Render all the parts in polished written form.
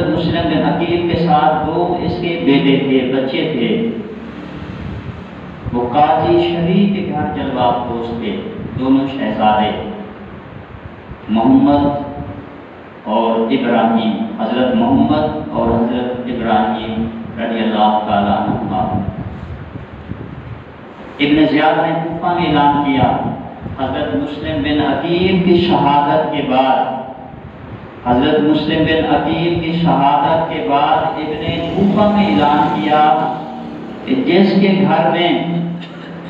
حضرت مسلم بن عقیل کے ساتھ دو اس کے بیٹے تھے، بچے تھے۔ وہ قاضی شریف کے گھر جلوہ افروز تھے، دونوں شہزادے محمد اور ابراہیم، حضرت محمد اور حضرت ابراہیم رضی اللہ تعالیٰ عنہما۔ ابن زیاد نے کوفہ میں اعلان کیا، حضرت مسلم بن عقیل کی شہادت کے بعد، حضرت مسلم بن عقیل کی شہادت کے بعد ابن کوفہ میں اعلان کیا کہ جس کے گھر میں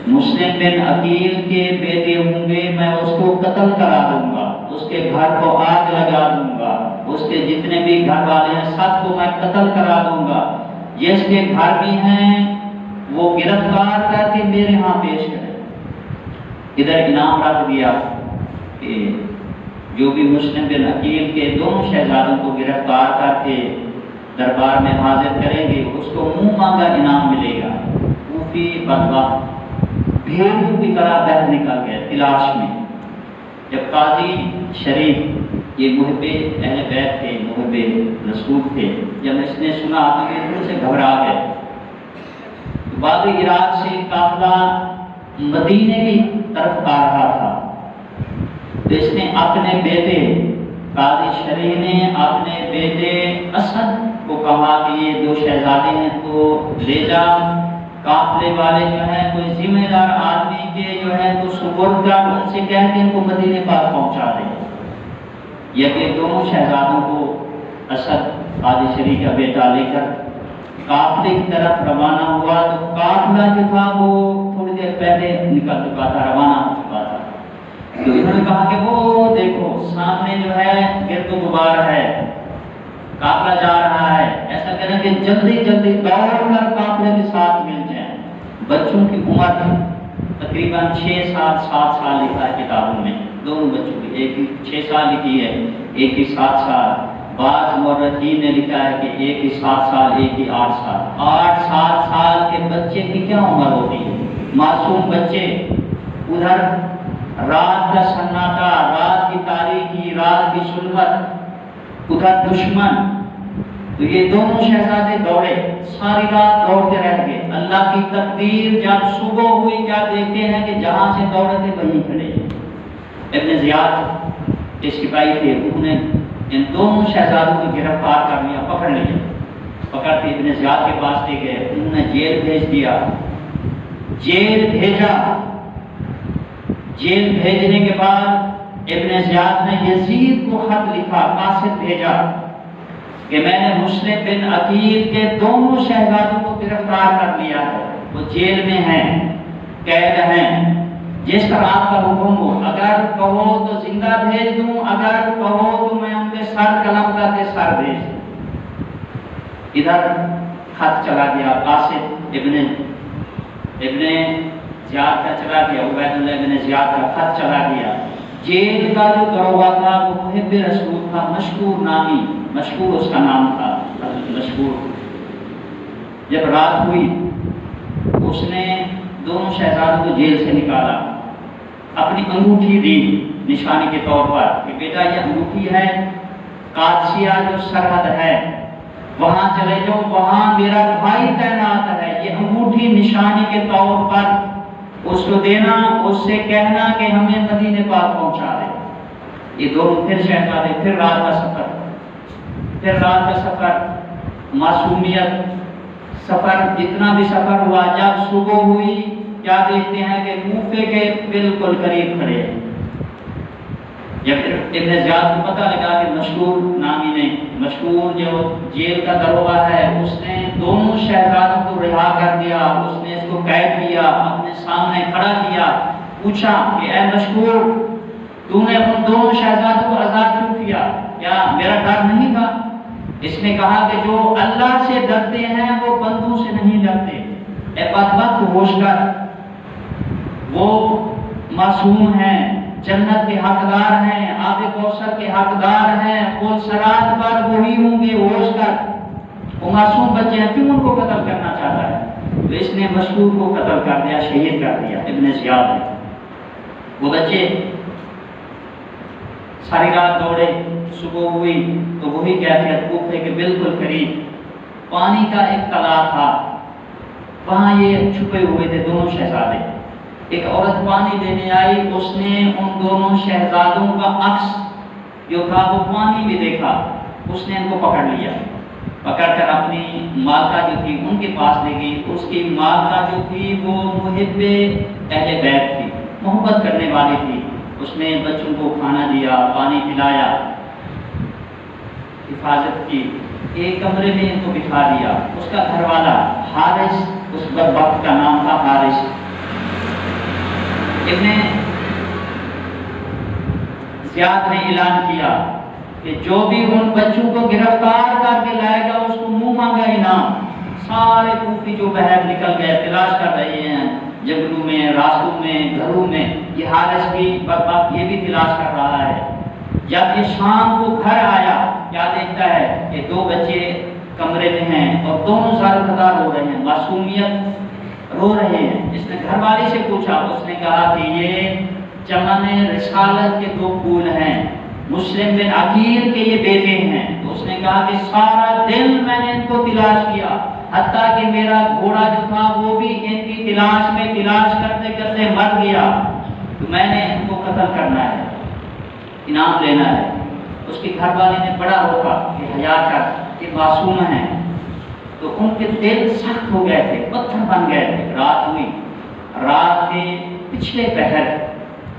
مسلم بن عقیل کے بیٹے ہوں گے میں اس کو قتل کرا دوں گا، اس کے گھر کو آگ لگا دوں گا، اس کے جتنے بھی گھر والے ہیں سب کو میں قتل کرا دوں گا، جس کے گھر بھی ہیں وہ گرفتار کر کے میرے ہاں پیش کرے۔ ادھر انعام رکھ دیا کہ جو بھی مسلم بن عقیل کے دونوں شہزادوں کو گرفتار کر کے دربار میں حاضر کریں گے اس کو منہ مانگا انعام ملے گا۔ کوفی بدبخت بھیڑوں کی طرح باہر نکل گئے تلاش میں۔ جب قاضی شریف، یہ محب اہل بیت تھے، محب رسول تھے، جب اس نے سنا تو یہ تھوڑے سے گھبرا گئے۔ بعد عراق سے قافلہ مدینے کی طرف آ رہا تھا، تو اس نے اپنے بیٹے قاضی شریف نے اپنے بیٹے اسد کو کہا کہ یہ دو شہزادے ہیں تو لے جا، قافلے والے جو ہیں کوئی ذمہ دار آدمی کے جو ہے تو سپرد کر، ان سے کہہ کے ان کو مدینے پاک پہنچا دے۔ یہ کہ دونوں شہزادوں کو اسد قاضی شریف کا بیٹا لے کر قافلے کی طرف روانہ ہوا، تو قافلہ جو تھا وہ تھوڑی دیر پہلے نکل چکا تھا، روانہ ہو چکا تھا۔ تو انہوں نے کہا کہ وہ دیکھو سامنے جو ہے گرد و غبار ہے، قافلہ جا رہا ہے، ایسا کریں کہ جلدی جلدی دوڑ کر قافلے کے ساتھ مل جائیں۔ بچوں کی عمر تقریباً 6 7 سال لکھا ہے کتابوں میں، دونوں بچوں کی، ایک 6 سال لکھی ہے، ایک 7 سال، بعض مورخین نے لکھا ہے کہ ایک 7 سال، ایک 8 سال۔ 8 سال کے بچے کی کیا عمر ہوتی ہے؟ معصوم بچے، ادھر رات کا سناٹا، رات کی تاریکی، رات کی ظلمت، ادھر دشمن۔ تو یہ دونوں شہزادے دوڑے، ساری رات دوڑتے رہ گئے۔ اللہ کی تقدیر جب صبح ہوئی کیا دیکھتے ہیں کہ جہاں سے دوڑے تھے وہیں کھڑے۔ ابن زیاد کے سپاہی تھے، انہوں نے ان دونوں شہزادوں کو گرفتار کر لیا، پکڑ لیا، پکڑ کے ابن زیاد کے پاس لے گئے، انہوں نے جیل بھیج دیا۔ جیل بھیجا، جیل بھیجنے کے بعد ابن زیاد نے یزید کو خط لکھا، قاصد بھیجا کہ میں نے مسلم بن عقیل کے دونوں شہزادوں کو گرفتار کر لیا ہے، وہ جیل میں ہیں، قید ہیں، جس پر آپ کا حکم ہو، اگر کہو تو زندہ بھیج دوں، اگر کہو تو میں ان کے سر قلم کر کے سر بھیج دوں۔ ادھر خط چلا گیا، قاصد ابن زیاد کا چلا گیا، عبید اللہ ابن زیاد کا خط چلا گیا۔ جیل کا جو دروازہ تھا وہ محب رسول تھا، مشکور نامی، مشکور اس کا نام تھا، مشکور۔ جب رات ہوئی اس نے دونوں شہزادوں کو جیل سے نکالا، اپنی انگوٹھی دی نشانی کے طور پر کہ بیٹا یہ انگوٹھی ہے، قادسیہ جو سرحد ہے وہاں چلے جاؤ، وہاں میرا بھائی تعینات ہے، یہ انگوٹھی نشانی کے طور پر اس کو دینا، اس سے کہنا کہ ہمیں مدینے پاک پہنچا دے۔ یہ دونوں پھر شہزادے، پھر رات کا سفر، پھر رات کا سفر، معصومیت سفر، جتنا بھی سفر ہوا، جب صبح ہوئی کیا دیکھتے ہیں کہ کوفے کے بالکل قریب کھڑے ہیں۔ جب ابن زیاد کو پتہ لگا کہ مشکور نامی نے، مشکور جو جیل کا دروگہ ہے، اس نے دونوں شہزادوں کو رہا کر دیا، اس نے اس کو قید کیا، اپنے سامنے کھڑا کیا، پوچھا کہ اے مشکور تو نے اپنے دونوں شہزادوں کو آزاد کیوں کیا؟ کیا میرا ڈر نہیں تھا؟ اس نے کہا کہ جو اللہ سے ڈرتے ہیں وہ بندوں سے نہیں ڈرتے۔ اے بدبخت ہوش کر، وہ معصوم ہیں، جنت کے حقدار ہیں، آب کوثر کے حقدار ہیں، وہ صراط پر وہی ہوں گے، ہوش کر۔ وہ معصوم بچے ہیں، کیوں ان کو قتل کرنا چاہتا ہے؟ تو اس نے مشکور کو قتل کر دیا، شہید کر دیا ابن زیاد نے۔ وہ بچے ساری رات دوڑے، صبح ہوئی تو وہی کیفیت، کوفے کے بالکل قریب پانی کا ایک تالاب تھا، وہاں یہ چھپے ہوئے تھے دونوں شہزادے۔ ایک عورت پانی دینے آئی، اس نے ان دونوں شہزادوں کا عکس جو تھا وہ پانی میں دیکھا، اس نے ان کو پکڑ لیا، پکڑ کر اپنی مالکہ جو تھی ان کے پاس لے گئی۔ اس کی مالکہ جو تھی وہ محب اہل بیت تھی، محبت کرنے والی تھی۔ اس نے بچوں کو کھانا دیا، پانی پلایا، حفاظت کی، ایک کمرے میں ان کو بٹھا دیا۔ اس کا گھر والا حارث، اس بدبخت کا نام تھا حارث، ابن زیاد نے اعلان کیا کہ جو بھی ان بچوں کو گرفتار کر کے لائے گا اس کو منہ مانگا انعام۔ سارے کوفی جو باہر نکل گئے، تلاش کر رہے ہیں جنگلوں میں، راستوں میں، گھروں میں، یہ حارث بھی بدبخت یہ بھی تلاش کر رہا ہے۔ جب یہ شام کو گھر آیا، کیا دیکھتا ہے کہ دو بچے کمرے میں ہیں اور دونوں زارقدار ہو رہے ہیں، معصومیت رو رہے ہیں۔ اس نے گھر والی سے پوچھا، اس نے کہا کہ یہ چمن رسالت کے دو پھول ہیں، مسلم بن عقیل کے یہ بیٹے ہیں۔ تو اس نے کہا کہ سارا دن میں نے ان کو تلاش کیا، حتیٰ کہ میرا گھوڑا جو تھا وہ بھی ان کی تلاش میں تلاش کرتے کرتے مر گیا، تو میں نے ان کو قتل کرنا ہے، انعام لینا ہے۔ اس کی گھر والی نے بڑا روکا کہ حیا کر، کہ معصوم ہیں۔ تو ان کے دل سخت ہو گئے تھے، پتھر بن گئے تھے۔ رات ہوئی، رات کے پچھلے پہر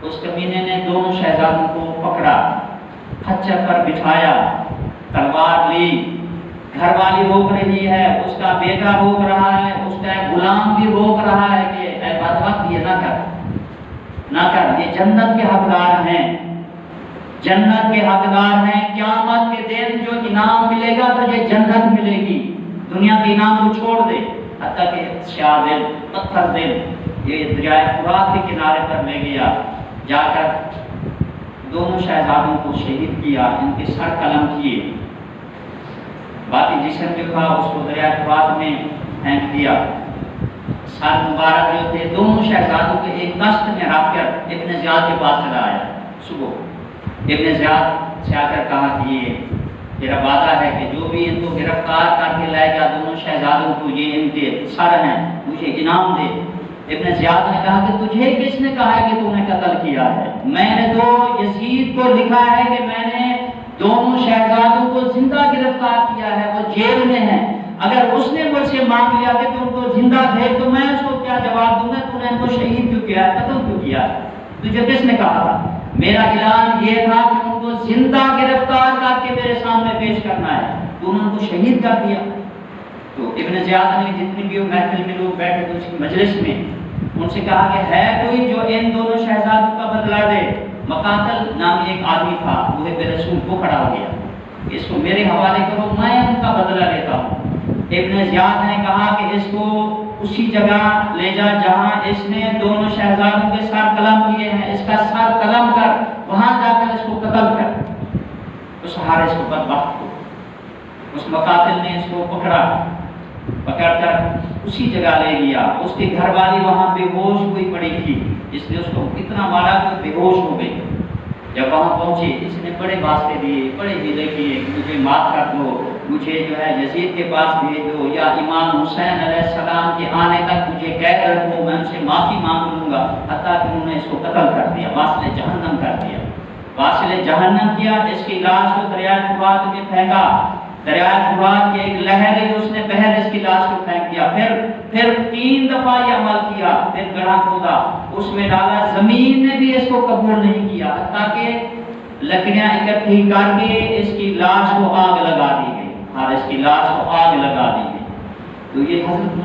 اس کمینے نے دونوں شہزادوں کو پکڑا، خچر پر بٹھایا، تلوار لی، گھر والی روک رہی ہے، اس کا بیٹا روک رہا ہے، اس کا غلام بھی روک رہا ہے کہ اے بدبخت یہ نہ کر، نہ کر، یہ جنت کے حقدار ہیں، جنت کے حقدار ہیں، قیامت کے دن جو انعام ملے گا تجھے جنت ملے گی، دنیا کے انعام کو چھوڑ دے۔ حتیٰ کہ سیاہ دل، پتھر دل یہ دریائے فرات کے کنارے پر لے گیا، جا کر دونوں شہزادوں کو شہید کیا، ان کے سر قلم کیے، باقی جسم جو تھا اس کو دریائے فرات میں پھینک دیا۔ سر مبارک جو تھے دونوں شہزادوں کے ایک دست میں رکھ کر ابن زیاد کے پاس چلا آیا۔ صبح ابن زیاد سے آ کر کہا کہ یہ تیرا وعدہ ہے کہ جو بھی ان کو گرفتار کر کے لائے گا دونوں شہزادوں کو، یہ ان کے سر ہیں، مجھے انعام دے۔ ابن زیاد نے کہا کہ تجھے کس نے کہا ہے کہ تم نے قتل کیا ہے؟ میں نے تو یزید کو لکھا ہے کہ میں نے دونوں شہزادوں کو زندہ گرفتار کیا ہے، وہ جیل میں ہیں، اگر اس نے مجھ سے مانگ لیا کہ تم کو زندہ بھیج تو میں اس کو کیا جواب دوں گا؟ تو نے ان کو شہید کیوں کیا ہے، قتل کیوں کیا ہے؟ تجھے کس نے کہا تھا؟ میرا اعلان یہ تھا کہ ان کو زندہ گرفتار کر کے میرے سامنے پیش کرنا ہے، تو نے ان کو شہید کر دیا۔ تو ابن زیاد نے جتنی بھی محفل میں لوگ بیٹھے تھے اس کی مجلس میں ان سے کہا کہ ہے کوئی جو ان دونوں شہزادوں کا بدلہ دے؟ مقاتل نامی ایک آدمی تھا، وہ رسول کو کھڑا ہو گیا، اس کو میرے حوالے کرو، میں ان کا بدلہ لیتا ہوں۔ ابن زیاد نے کہا کہ اس کو اسی جگہ لے جا جہاں اس نے دونوں شہزادوں کے سر قلم کیے ہیں، اس کا سر قلم کر، وہاں جا کر اس کو قتل کر۔ اس حارث کو بدبخت کو اس مقاتل نے اس کو پکڑ کر اسی جگہ لے گیا۔ اس کی گھر والی وہاں بے ہوش ہوئی پڑی تھی، اس نے اس کو اتنا مارا کہ بے ہوش ہو گئی۔ جب وہاں پہنچے اس نے بڑے واسطے دیے، بڑے ہیلے کیے کہ مجھے معاف کر دو، مجھے جو ہے یزید کے پاس بھیج دو، یا امام حسین علیہ السلام کے آنے تک مجھے قید رکھو، میں ان سے معافی مانگ لوں گا۔ حتیٰ کہ انہوں نے اس کو قتل کر دیا، واصل جہنم کر دیا، واصل جہنم کیا۔ اس کی لاش کو دریائے فرات میں پھینکا، دریائے فرات کی ایک لہر ہے اس نے بہر اس کی لاش کو پھینک دیا۔ پھر 3 دفعہ یہ عمل کیا، پھر گڑھا کھودا، اس میں ڈالا، زمین نے بھی اس کو قبول نہیں کیا، تاکہ لکڑیاں اکٹھی کر کے اس کی لاش کو آگ لگا دی گئی، اور اس کی لاش کو آگ لگا دی گئی۔ تو یہ حضرت